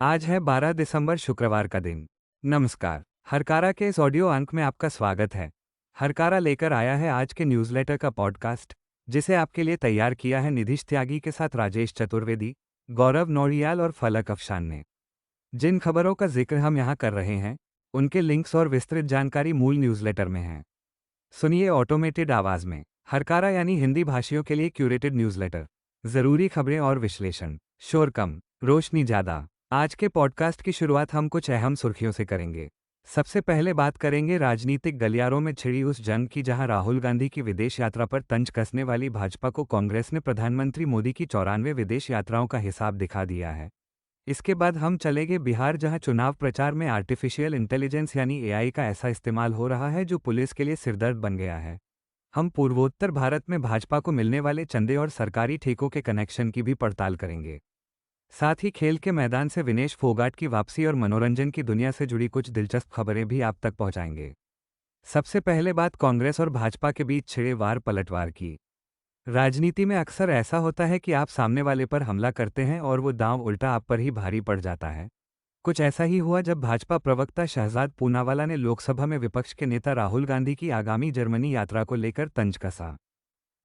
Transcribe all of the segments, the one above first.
आज है 12 दिसंबर शुक्रवार का दिन। नमस्कार। हरकारा के इस ऑडियो अंक में आपका स्वागत है। हरकारा लेकर आया है आज के न्यूज़लेटर का पॉडकास्ट, जिसे आपके लिए तैयार किया है निधिश त्यागी के साथ राजेश चतुर्वेदी, गौरव नौरियाल और फलक अफशान ने। जिन खबरों का जिक्र हम यहाँ कर रहे हैं, उनके लिंक्स और विस्तृत जानकारी मूल न्यूज़लेटर में है। सुनिए ऑटोमेटेड आवाज़ में। हरकारा यानी हिंदी भाषियों के लिए क्यूरेटेड न्यूज़लेटर। ज़रूरी खबरें और विश्लेषण, शोर कम, रोशनी ज़्यादा। आज के पॉडकास्ट की शुरुआत हम कुछ अहम सुर्खियों से करेंगे। सबसे पहले बात करेंगे राजनीतिक गलियारों में छिड़ी उस जंग की जहां राहुल गांधी की विदेश यात्रा पर तंज कसने वाली भाजपा को कांग्रेस ने प्रधानमंत्री मोदी की 94 विदेश यात्राओं का हिसाब दिखा दिया है। इसके बाद हम चलेंगे बिहार, जहां चुनाव प्रचार में आर्टिफिशियल इंटेलिजेंस यानी एआई का ऐसा इस्तेमाल हो रहा है जो पुलिस के लिए सिरदर्द बन गया है। हम पूर्वोत्तर भारत में भाजपा को मिलने वाले चंदे और सरकारी ठेकों के कनेक्शन की भी पड़ताल करेंगे। साथ ही खेल के मैदान से विनेश फोगाट की वापसी और मनोरंजन की दुनिया से जुड़ी कुछ दिलचस्प खबरें भी आप तक पहुंचाएंगे। सबसे पहले बात कांग्रेस और भाजपा के बीच छिड़े वार पलटवार की। राजनीति में अक्सर ऐसा होता है कि आप सामने वाले पर हमला करते हैं और वो दांव उल्टा आप पर ही भारी पड़ जाता है। कुछ ऐसा ही हुआ जब भाजपा प्रवक्ता शहजाद पूनावाला ने लोकसभा में विपक्ष के नेता राहुल गांधी की आगामी जर्मनी यात्रा को लेकर तंज कसा।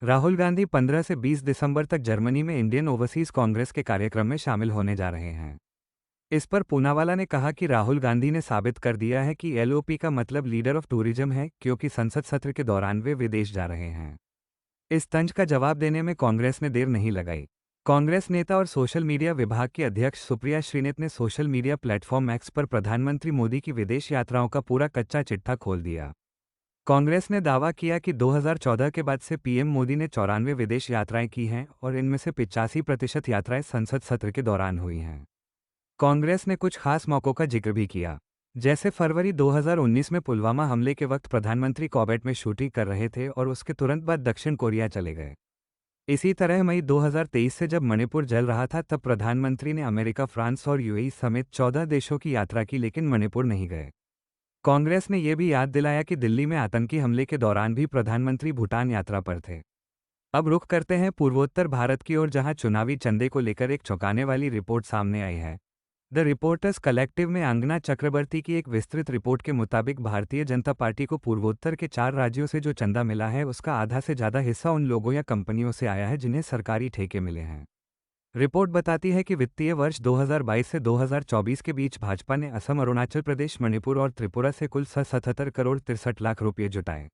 राहुल गांधी 15 से 20 दिसंबर तक जर्मनी में इंडियन ओवरसीज कांग्रेस के कार्यक्रम में शामिल होने जा रहे हैं। इस पर पूनावाला ने कहा कि राहुल गांधी ने साबित कर दिया है कि एलओपी का मतलब लीडर ऑफ टूरिज्म है, क्योंकि संसद सत्र के दौरान वे विदेश जा रहे हैं। इस तंज का जवाब देने में कांग्रेस ने देर नहीं लगाई। कांग्रेस नेता और सोशल मीडिया विभाग की अध्यक्ष सुप्रिया श्रीनेत ने सोशल मीडिया प्लेटफॉर्म एक्स पर प्रधानमंत्री मोदी की विदेश यात्राओं का पूरा कच्चा चिट्ठा खोल दिया। कांग्रेस ने दावा किया कि 2014 के बाद से पीएम मोदी ने 94 विदेश यात्राएं की हैं और इनमें से 85% यात्राएं संसद सत्र के दौरान हुई हैं। कांग्रेस ने कुछ खास मौकों का जिक्र भी किया, जैसे फरवरी 2019 में पुलवामा हमले के वक्त प्रधानमंत्री कॉबेट में शूटिंग कर रहे थे और उसके तुरंत बाद दक्षिण कोरिया चले गए। इसी तरह मई 2023 से जब मणिपुर जल रहा था तब प्रधानमंत्री ने अमेरिका, फ्रांस और यूएई समेत 14 देशों की यात्रा की, लेकिन मणिपुर नहीं गए। कांग्रेस ने यह भी याद दिलाया कि दिल्ली में आतंकी हमले के दौरान भी प्रधानमंत्री भूटान यात्रा पर थे। अब रुख करते हैं पूर्वोत्तर भारत की ओर, जहां चुनावी चंदे को लेकर एक चौंकाने वाली रिपोर्ट सामने आई है। द रिपोर्टर्स कलेक्टिव में अंगना चक्रवर्ती की एक विस्तृत रिपोर्ट के मुताबिक भारतीय जनता पार्टी को पूर्वोत्तर के 4 राज्यों से जो चंदा मिला है उसका आधा से ज़्यादा हिस्सा उन लोगों या कंपनियों से आया है जिन्हें सरकारी ठेके मिले हैं। रिपोर्ट बताती है कि वित्तीय वर्ष 2022 से 2024 के बीच भाजपा ने असम, अरुणाचल प्रदेश, मणिपुर और त्रिपुरा से कुल 77 करोड़ 63 लाख रुपये जुटाए।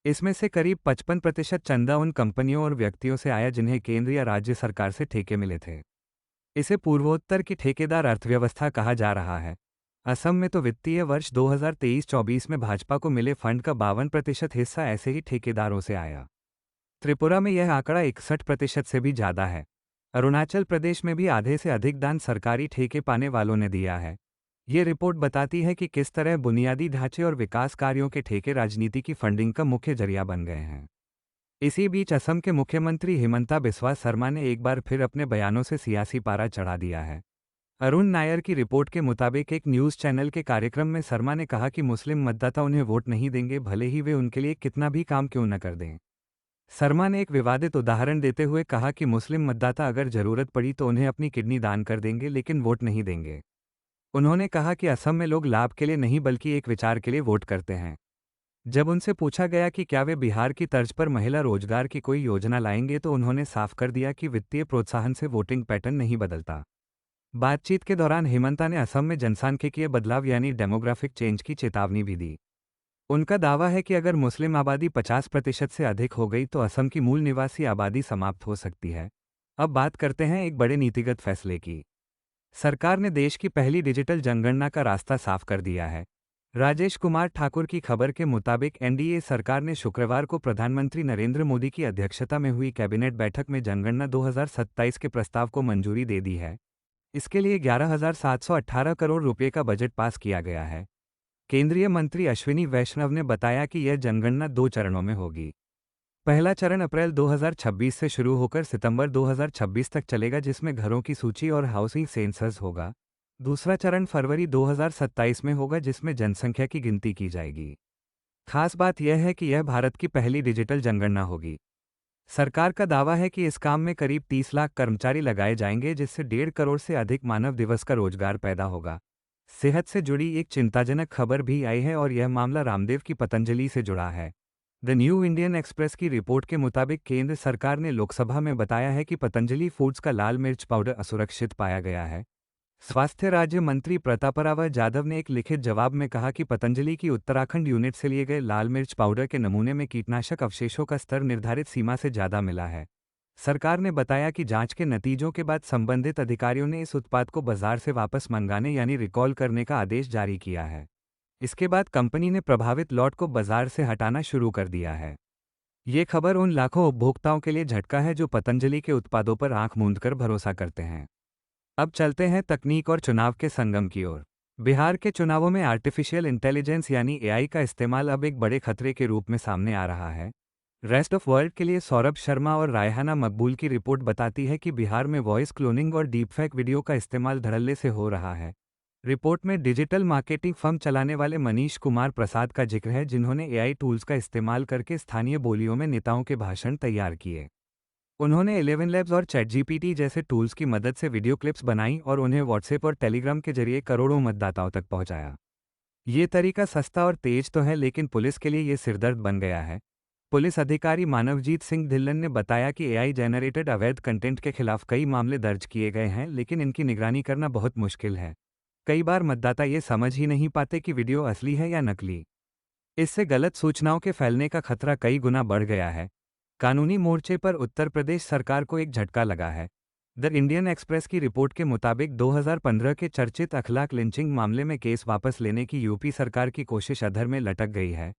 इसमें से करीब 55% चंदा उन कंपनियों और व्यक्तियों से आया जिन्हें केंद्र या राज्य सरकार से ठेके मिले थे। इसे पूर्वोत्तर की ठेकेदार अर्थव्यवस्था कहा जा रहा है। असम में तो वित्तीय वर्ष 2023-24 में भाजपा को मिले फंड का 52% हिस्सा ऐसे ही ठेकेदारों से आया। त्रिपुरा में यह आंकड़ा 61% से भी ज़्यादा है। अरुणाचल प्रदेश में भी आधे से अधिक दान सरकारी ठेके पाने वालों ने दिया है। ये रिपोर्ट बताती है कि किस तरह बुनियादी ढांचे और विकास कार्यों के ठेके राजनीति की फंडिंग का मुख्य जरिया बन गए हैं। इसी बीच असम के मुख्यमंत्री हिमंता बिस्वा शर्मा ने एक बार फिर अपने बयानों से सियासी पारा चढ़ा दिया है। अरुण नायर की रिपोर्ट के मुताबिक एक न्यूज़ चैनल के कार्यक्रम में शर्मा ने कहा कि मुस्लिम मतदाता उन्हें वोट नहीं देंगे, भले ही वे उनके लिए कितना भी काम क्यों न कर दें। शर्मा ने एक विवादित उदाहरण देते हुए कहा कि मुस्लिम मतदाता अगर जरूरत पड़ी तो उन्हें अपनी किडनी दान कर देंगे, लेकिन वोट नहीं देंगे। उन्होंने कहा कि असम में लोग लाभ के लिए नहीं बल्कि एक विचार के लिए वोट करते हैं। जब उनसे पूछा गया कि क्या वे बिहार की तर्ज पर महिला रोजगार की कोई योजना लाएंगे तो उन्होंने साफ कर दिया कि वित्तीय प्रोत्साहन से वोटिंग पैटर्न नहीं बदलता। बातचीत के दौरान हिमंता ने असम में जनसांख्यिकीय बदलाव यानी डेमोग्राफिक चेंज की चेतावनी भी दी। उनका दावा है कि अगर मुस्लिम आबादी 50% से अधिक हो गई तो असम की मूल निवासी आबादी समाप्त हो सकती है। अब बात करते हैं एक बड़े नीतिगत फैसले की। सरकार ने देश की पहली डिजिटल जनगणना का रास्ता साफ कर दिया है। राजेश कुमार ठाकुर की खबर के मुताबिक एनडीए सरकार ने शुक्रवार को प्रधानमंत्री नरेंद्र मोदी की अध्यक्षता में हुई कैबिनेट बैठक में जनगणना 2027 के प्रस्ताव को मंजूरी दे दी है। इसके लिए 11,718 करोड़ रुपये का बजट पास किया गया है। केंद्रीय मंत्री अश्विनी वैष्णव ने बताया कि यह जनगणना 2 चरणों में होगी। पहला चरण अप्रैल 2026 से शुरू होकर सितंबर 2026 तक चलेगा, जिसमें घरों की सूची और हाउसिंग सेंसस होगा। दूसरा चरण फरवरी 2027 में होगा, जिसमें जनसंख्या की गिनती की जाएगी। खास बात यह है कि यह भारत की पहली डिजिटल जनगणना होगी। सरकार का दावा है कि इस काम में करीब 30 लाख कर्मचारी लगाए जाएंगे, जिससे 1.5 करोड़ से अधिक मानव दिवस का रोजगार पैदा होगा। सेहत से जुड़ी एक चिंताजनक खबर भी आई है और यह मामला रामदेव की पतंजलि से जुड़ा है। द न्यू इंडियन एक्सप्रेस की रिपोर्ट के मुताबिक केंद्र सरकार ने लोकसभा में बताया है कि पतंजलि फूड्स का लाल मिर्च पाउडर असुरक्षित पाया गया है। स्वास्थ्य राज्य मंत्री प्रतापराव जाधव ने एक लिखित जवाब में कहा कि पतंजलि की उत्तराखंड यूनिट से लिए गए लाल मिर्च पाउडर के नमूने में कीटनाशक अवशेषों का स्तर निर्धारित सीमा से ज़्यादा मिला है। सरकार ने बताया कि जांच के नतीजों के बाद संबंधित अधिकारियों ने इस उत्पाद को बाजार से वापस मंगाने यानी रिकॉल करने का आदेश जारी किया है। इसके बाद कंपनी ने प्रभावित लॉट को बाजार से हटाना शुरू कर दिया है। ये खबर उन लाखों उपभोक्ताओं के लिए झटका है जो पतंजलि के उत्पादों पर आंख मूंदकर भरोसा करते हैं। अब चलते हैं तकनीक और चुनाव के संगम की ओर। बिहार के चुनावों में आर्टिफिशियल इंटेलिजेंस यानी एआई का इस्तेमाल अब एक बड़े खतरे के रूप में सामने आ रहा है। रेस्ट ऑफ वर्ल्ड के लिए सौरभ शर्मा और रायहाना मकबूल की रिपोर्ट बताती है कि बिहार में वॉइस क्लोनिंग और डीपफेक वीडियो का इस्तेमाल धड़ल्ले से हो रहा है। रिपोर्ट में डिजिटल मार्केटिंग फर्म चलाने वाले मनीष कुमार प्रसाद का जिक्र है, जिन्होंने एआई टूल्स का इस्तेमाल करके स्थानीय बोलियों में नेताओं के भाषण तैयार किए। उन्होंने 11 लैब्स और चैटजीपीटी जैसे टूल्स की मदद से वीडियो क्लिप्स बनाई और उन्हें व्हाट्सएप और टेलीग्राम के जरिए करोड़ों मतदाताओं तक पहुंचाया। ये तरीका सस्ता और तेज तो है, लेकिन पुलिस के लिए ये सिरदर्द बन गया है। पुलिस अधिकारी मानवजीत सिंह धिल्लन ने बताया कि एआई जनरेटेड अवैध कंटेंट के खिलाफ कई मामले दर्ज किए गए हैं, लेकिन इनकी निगरानी करना बहुत मुश्किल है। कई बार मतदाता ये समझ ही नहीं पाते कि वीडियो असली है या नकली। इससे गलत सूचनाओं के फैलने का खतरा कई गुना बढ़ गया है। कानूनी मोर्चे पर उत्तर प्रदेश सरकार को एक झटका लगा है। द इंडियन एक्सप्रेस की रिपोर्ट के मुताबिक 2015 के चर्चित अखलाक लिंचिंग मामले में केस वापस लेने की यूपी सरकार की कोशिश अधर में लटक गई है।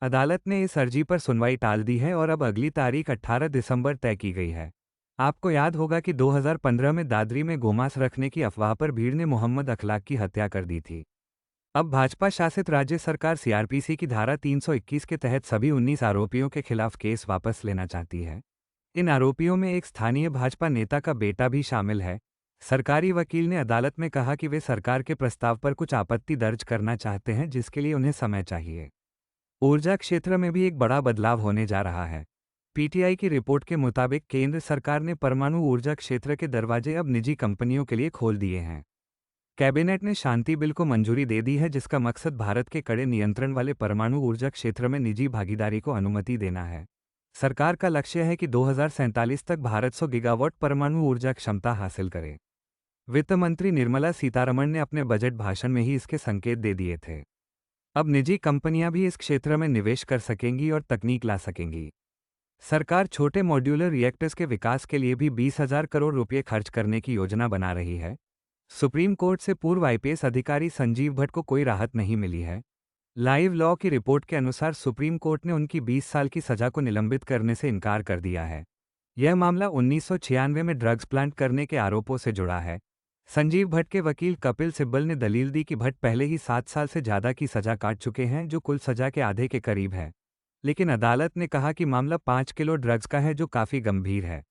अदालत ने इस अर्जी पर सुनवाई टाल दी है और अब अगली तारीख 18 दिसंबर तय की गई है। आपको याद होगा कि 2015 में दादरी में गोमांस रखने की अफवाह पर भीड़ ने मोहम्मद अखलाक की हत्या कर दी थी। अब भाजपा शासित राज्य सरकार सीआरपीसी की धारा 321 के तहत सभी 19 आरोपियों के खिलाफ केस वापस लेना चाहती है। इन आरोपियों में एक स्थानीय भाजपा नेता का बेटा भी शामिल है। सरकारी वकील ने अदालत में कहा कि वे सरकार के प्रस्ताव पर कुछ आपत्ति दर्ज करना चाहते हैं, जिसके लिए उन्हें समय चाहिए। ऊर्जा क्षेत्र में भी एक बड़ा बदलाव होने जा रहा है। पीटीआई की रिपोर्ट के मुताबिक केंद्र सरकार ने परमाणु ऊर्जा क्षेत्र के दरवाजे अब निजी कंपनियों के लिए खोल दिए हैं। कैबिनेट ने शांति बिल को मंजूरी दे दी है, जिसका मकसद भारत के कड़े नियंत्रण वाले परमाणु ऊर्जा क्षेत्र में निजी भागीदारी को अनुमति देना है। सरकार का लक्ष्य है कि 2047 तक भारत 100 गीगावाट परमाणु ऊर्जा क्षमता हासिल करे। वित्त मंत्री निर्मला सीतारमण ने अपने बजट भाषण में ही इसके संकेत दे दिए थे। अब निजी कंपनियां भी इस क्षेत्र में निवेश कर सकेंगी और तकनीक ला सकेंगी। सरकार छोटे मॉड्यूलर रिएक्टर्स के विकास के लिए भी 20,000 करोड़ रुपये खर्च करने की योजना बना रही है। सुप्रीम कोर्ट से पूर्व आईपीएस अधिकारी संजीव भट्ट को कोई राहत नहीं मिली है। लाइव लॉ की रिपोर्ट के अनुसार सुप्रीम कोर्ट ने उनकी 20 साल की सजा को निलंबित करने से इनकार कर दिया है। यह मामला 1996 में ड्रग्स प्लांट करने के आरोपों से जुड़ा है। संजीव भट्ट के वकील कपिल सिब्बल ने दलील दी कि भट्ट पहले ही 7 साल से ज़्यादा की सजा काट चुके हैं, जो कुल सजा के आधे के करीब है। लेकिन अदालत ने कहा कि मामला 5 किलो ड्रग्स का है, जो काफ़ी गंभीर है।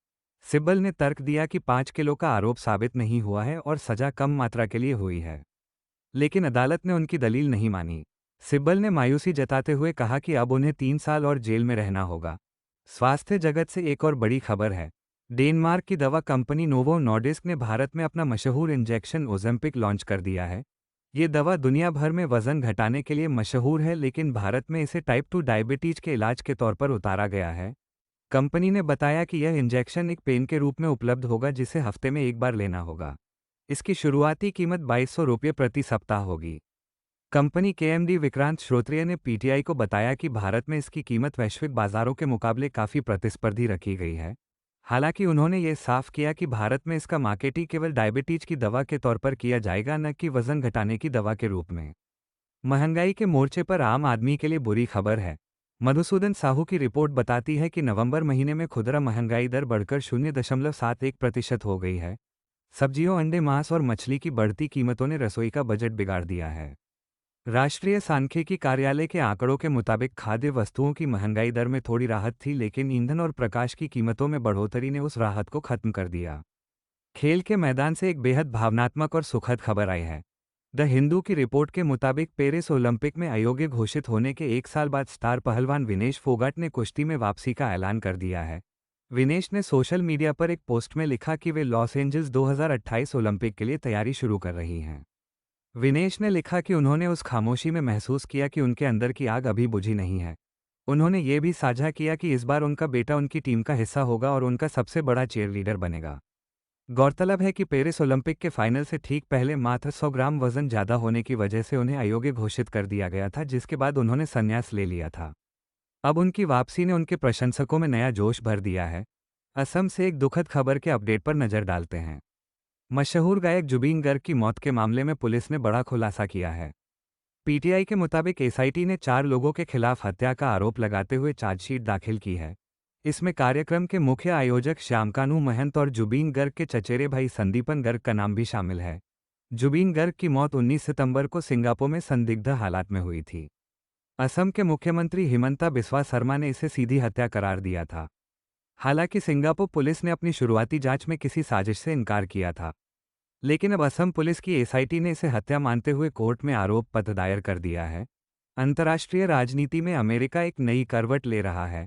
सिब्बल ने तर्क दिया कि 5 किलो का आरोप साबित नहीं हुआ है और सजा कम मात्रा के लिए हुई है। लेकिन अदालत ने उनकी दलील नहीं मानी। सिब्बल ने मायूसी जताते हुए कहा कि अब उन्हें 3 साल और जेल में रहना होगा। स्वास्थ्य जगत से एक और बड़ी खबर है। डेनमार्क की दवा कंपनी नोवो नॉर्डिस्क ने भारत में अपना मशहूर इंजेक्शन ओजेम्पिक लॉन्च कर दिया है। ये दवा दुनिया भर में वजन घटाने के लिए मशहूर है, लेकिन भारत में इसे टाइप 2 डायबिटीज के इलाज के तौर पर उतारा गया है। कंपनी ने बताया कि यह इंजेक्शन एक पेन के रूप में उपलब्ध होगा, जिसे हफ्ते में एक बार लेना होगा। इसकी शुरुआती कीमत 2200 रुपये प्रति सप्ताह होगी। कंपनी के एमडी विक्रांत श्रोत्रिय ने पीटीआई को बताया कि भारत में इसकी कीमत वैश्विक बाजारों के मुकाबले काफ़ी प्रतिस्पर्धी रखी गई है। हालांकि उन्होंने ये साफ किया कि भारत में इसका मार्केटिंग केवल डायबिटीज की दवा के तौर पर किया जाएगा, न कि वजन घटाने की दवा के रूप में। महंगाई के मोर्चे पर आम आदमी के लिए बुरी खबर है। मधुसूदन साहू की रिपोर्ट बताती है कि नवंबर महीने में खुदरा महंगाई दर बढ़कर 0.71% हो गई है। सब्जियों, अंडे, मांस और मछली की बढ़ती कीमतों ने रसोई का बजट बिगाड़ दिया है। राष्ट्रीय सांख्यिकी कार्यालय के आंकड़ों के मुताबिक खाद्य वस्तुओं की महंगाई दर में थोड़ी राहत थी, लेकिन ईंधन और प्रकाश की कीमतों में बढ़ोतरी ने उस राहत को खत्म कर दिया। खेल के मैदान से एक बेहद भावनात्मक और सुखद खबर आई है। द हिंदू की रिपोर्ट के मुताबिक पेरिस ओलंपिक में अयोग्य घोषित होने के 1 साल बाद स्टार पहलवान विनेश फोगाट ने कुश्ती में वापसी का ऐलान कर दिया है। विनेश ने सोशल मीडिया पर एक पोस्ट में लिखा कि वे लॉस एंजल्स 2028 ओलंपिक के लिए तैयारी शुरू कर रही हैं। विनेश ने लिखा कि उन्होंने उस खामोशी में महसूस किया कि उनके अंदर की आग अभी बुझी नहीं है। उन्होंने ये भी साझा किया कि इस बार उनका बेटा उनकी टीम का हिस्सा होगा और उनका सबसे बड़ा चीयरलीडर बनेगा। गौरतलब है कि पेरिस ओलंपिक के फाइनल से ठीक पहले मात्र 100 ग्राम वजन ज़्यादा होने की वजह से उन्हें अयोग्य घोषित कर दिया गया था, जिसके बाद उन्होंने संन्यास ले लिया था। अब उनकी वापसी ने उनके प्रशंसकों में नया जोश भर दिया है। असम से एक दुखद खबर के अपडेट पर नजर डालते हैं। मशहूर गायक जुबीन गर्ग की मौत के मामले में पुलिस ने बड़ा खुलासा किया है। पीटीआई के मुताबिक एसआईटी ने 4 लोगों के खिलाफ हत्या का आरोप लगाते हुए चार्जशीट दाखिल की है। इसमें कार्यक्रम के मुख्य आयोजक श्यामकानू महंत और जुबीन गर्ग के चचेरे भाई संदीपन गर्ग का नाम भी शामिल है। जुबीन गर्ग की मौत 19 सितंबर को सिंगापुर में संदिग्ध हालात में हुई थी। असम के मुख्यमंत्री हिमंता बिस्वा शर्मा ने इसे सीधी हत्या करार दिया था। हालांकि सिंगापुर पुलिस ने अपनी शुरुआती जांच में किसी साजिश से इनकार किया था, लेकिन अब असम पुलिस की एसआईटी ने इसे हत्या मानते हुए कोर्ट में आरोप पत्र दायर कर दिया है। अंतर्राष्ट्रीय राजनीति में अमेरिका एक नई करवट ले रहा है।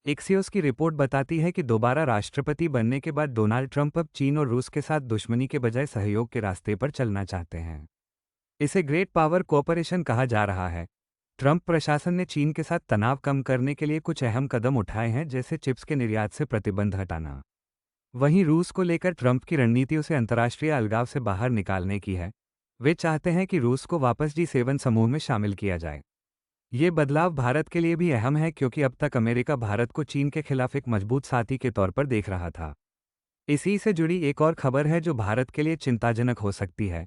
एक्सियोस की रिपोर्ट बताती है कि दोबारा राष्ट्रपति बनने के बाद डोनाल्ड ट्रंप अब चीन और रूस के साथ दुश्मनी के बजाय सहयोग के रास्ते पर चलना चाहते हैं। इसे ग्रेट पावर कोऑपरेशन कहा जा रहा है। ट्रंप प्रशासन ने चीन के साथ तनाव कम करने के लिए कुछ अहम कदम उठाए हैं, जैसे चिप्स के निर्यात से प्रतिबंध हटाना। वहीं रूस को लेकर ट्रंप की रणनीति उसे अंतर्राष्ट्रीय अलगाव से बाहर निकालने की है। वे चाहते हैं कि रूस को वापस G7 समूह में शामिल किया जाए। ये बदलाव भारत के लिए भी अहम है, क्योंकि अब तक अमेरिका भारत को चीन के खिलाफ एक मजबूत साथी के तौर पर देख रहा था। इसी से जुड़ी एक और खबर है जो भारत के लिए चिंताजनक हो सकती है।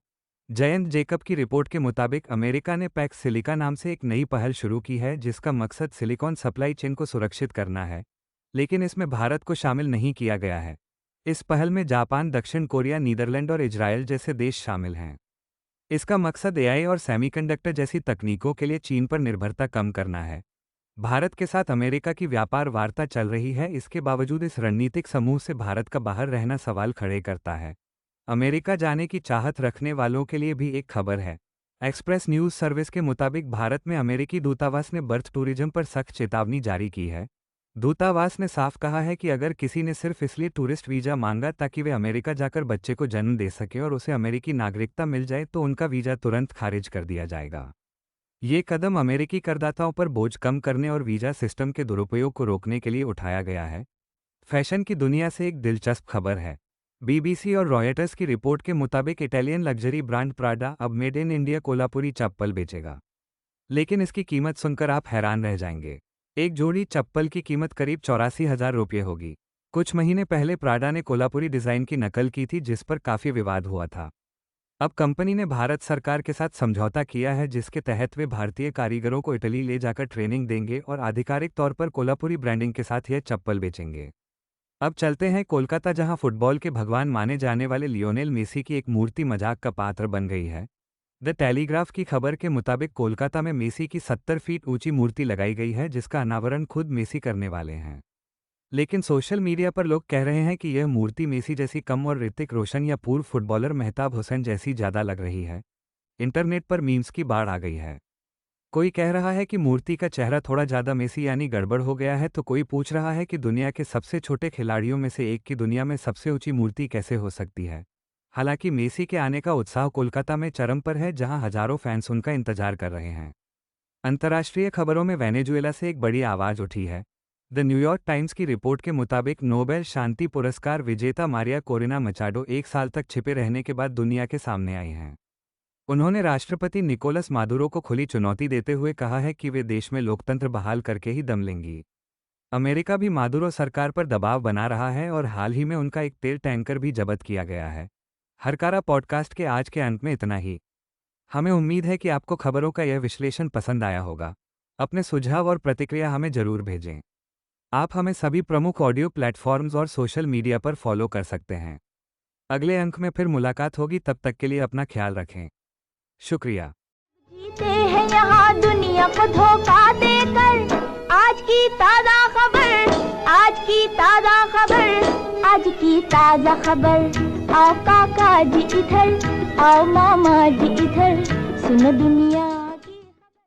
जयंत जेकब की रिपोर्ट के मुताबिक अमेरिका ने पैक्स सिलिका नाम से एक नई पहल शुरू की है, जिसका मकसद सिलिकॉन सप्लाई चेन को सुरक्षित करना है, लेकिन इसमें भारत को शामिल नहीं किया गया है। इस पहल में जापान, दक्षिण कोरिया, नीदरलैंड और इजरायल जैसे देश शामिल हैं। इसका मकसद एआई और सेमीकंडक्टर जैसी तकनीकों के लिए चीन पर निर्भरता कम करना है। भारत के साथ अमेरिका की व्यापार वार्ता चल रही है, इसके बावजूद इस रणनीतिक समूह से भारत का बाहर रहना सवाल खड़े करता है। अमेरिका जाने की चाहत रखने वालों के लिए भी एक खबर है। एक्सप्रेस न्यूज़ सर्विस के मुताबिक भारत में अमेरिकी दूतावास ने बर्थ टूरिज्म पर सख्त चेतावनी जारी की है। दूतावास ने साफ कहा है कि अगर किसी ने सिर्फ इसलिए टूरिस्ट वीज़ा मांगा ताकि वे अमेरिका जाकर बच्चे को जन्म दे सके और उसे अमेरिकी नागरिकता मिल जाए, तो उनका वीज़ा तुरंत खारिज कर दिया जाएगा। ये कदम अमेरिकी करदाताओं पर बोझ कम करने और वीज़ा सिस्टम के दुरुपयोग को रोकने के लिए उठाया गया है। फैशन की दुनिया से एक दिलचस्प खबर है। बीबीसी और रॉयटर्स की रिपोर्ट के मुताबिक इटालियन लग्जरी ब्रांड प्राडा अब मेड इन इंडिया कोल्हापुरी चप्पल बेचेगा, लेकिन इसकी कीमत सुनकर आप हैरान रह जाएंगे। एक जोड़ी चप्पल की कीमत करीब 84,000 रुपये होगी। कुछ महीने पहले प्राडा ने कोल्हापुरी डिज़ाइन की नकल की थी, जिस पर काफ़ी विवाद हुआ था। अब कंपनी ने भारत सरकार के साथ समझौता किया है, जिसके तहत वे भारतीय कारीगरों को इटली ले जाकर ट्रेनिंग देंगे और आधिकारिक तौर पर कोल्हापुरी ब्रांडिंग के साथ यह चप्पल बेचेंगे। अब चलते हैं कोलकाता, जहां फुटबॉल के भगवान माने जाने वाले लियोनेल मेसी की एक मूर्ति मजाक का पात्र बन गई है। द टेलीग्राफ की खबर के मुताबिक कोलकाता में मेसी की 70 फीट ऊंची मूर्ति लगाई गई है, जिसका अनावरण खुद मेसी करने वाले हैं। लेकिन सोशल मीडिया पर लोग कह रहे हैं कि यह मूर्ति मेसी जैसी कम और ऋतिक रोशन या पूर्व फुटबॉलर मेहताब हुसैन जैसी ज़्यादा लग रही है। इंटरनेट पर मीम्स की बाढ़ आ गई है। कोई कह रहा है कि मूर्ति का चेहरा थोड़ा ज़्यादा मेसी यानी गड़बड़ हो गया है, तो कोई पूछ रहा है कि दुनिया के सबसे छोटे खिलाड़ियों में से एक की दुनिया में सबसे ऊंची मूर्ति कैसे हो सकती है। हालांकि मेसी के आने का उत्साह कोलकाता में चरम पर है, जहां हजारों फैंस उनका इंतजार कर रहे हैं। अंतर्राष्ट्रीय खबरों में वेनेजुएला से एक बड़ी आवाज़ उठी है। द न्यूयॉर्क टाइम्स की रिपोर्ट के मुताबिक नोबेल शांति पुरस्कार विजेता मारिया कोरिना मचाडो 1 साल तक छिपे रहने के बाद दुनिया के सामने आई हैं। उन्होंने राष्ट्रपति निकोलस मादुरो को खुली चुनौती देते हुए कहा है कि वे देश में लोकतंत्र बहाल करके ही दम लेंगी। अमेरिका भी मादुरो सरकार पर दबाव बना रहा है और हाल ही में उनका एक तेल टैंकर भी जब्त किया गया है। हरकारा पॉडकास्ट के आज के अंत में इतना ही। हमें उम्मीद है कि आपको खबरों का यह विश्लेषण पसंद आया होगा। अपने सुझाव और प्रतिक्रिया हमें जरूर भेजें। आप हमें सभी प्रमुख ऑडियो प्लेटफॉर्म्स और सोशल मीडिया पर फॉलो कर सकते हैं। अगले अंक में फिर मुलाकात होगी, तब तक के लिए अपना ख्याल रखें। शुक्रिया। जीते हैं यहाँ दुनिया को धोखा देकर। आज की ताज़ा खबर, आज की ताज़ा खबर, आज की ताज़ा खबर। आओ काका जी इधर, आओ मामा जी इधर, सुनो दुनिया।